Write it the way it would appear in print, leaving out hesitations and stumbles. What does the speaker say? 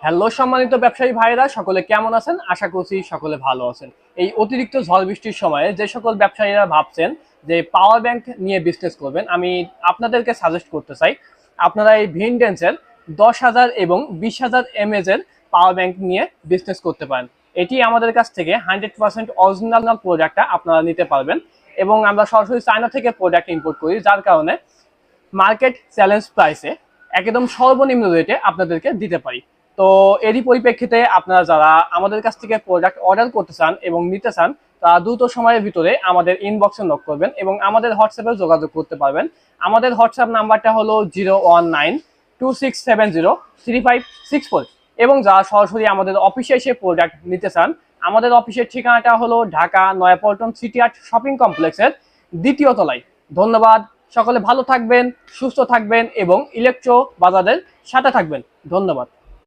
Hello সম্মানিত ব্যবসায়ী ভাইরা, সকলে কেমন আছেন? আশা করছি সকলে ভালো আছেন। এই অতিরিক্ত ঝড় বৃষ্টির সময়ে যে সকল ব্যবসায়ীরা ভাবছেন যে পাওয়ার ব্যাংক নিয়ে বিজনেস করবেন, আমি আপনাদেরকে সাজেস্ট করতে চাই আপনারা এই ভিনডেন্সের 10,000 এবং 20,000 mAh এর পাওয়ার ব্যাংক নিয়ে বিজনেস করতে পারেন। এটি আমাদের কাছ থেকে 100% অরিজিনাল প্রোডাক্টটা আপনারা নিতে পারবেন এবং আমরা সরাসরি চায়না থেকে প্রোডাক্ট ইম্পোর্ট করি, যার কারণে মার্কেট চ্যালেঞ্জ প্রাইসে একদম সর্বনিম্ন রেটে আপনাদেরকে দিতে পারি। তো এরই পরিপ্রেক্ষিতে আপনারা যারা আমাদের কাছ থেকে প্রোডাক্ট অর্ডার করতে চান এবং নিতে চান, তারা দ্রুত সময়ের ভিতরে আমাদের ইনবক্সে নক করবেন এবং আমাদের হোয়াটসঅ্যাপে যোগাযোগ করতে পারবেন। আমাদের হোয়াটসঅ্যাপ নাম্বারটা হলো 01926703564। এবং যারা সরাসরি আমাদের অফিসে এসে প্রোডাক্ট নিতে চান, আমাদের অফিসের ঠিকানাটা হলো Dhaka Naya Paltan city art shopping কমপ্লেক্সের দ্বিতীয় তলায়। ধন্যবাদ। সকলে ভালো থাকবেন, সুস্থ থাকবেন এবং ইলেকট্রো বাজারের সাথে থাকবেন। ধন্যবাদ।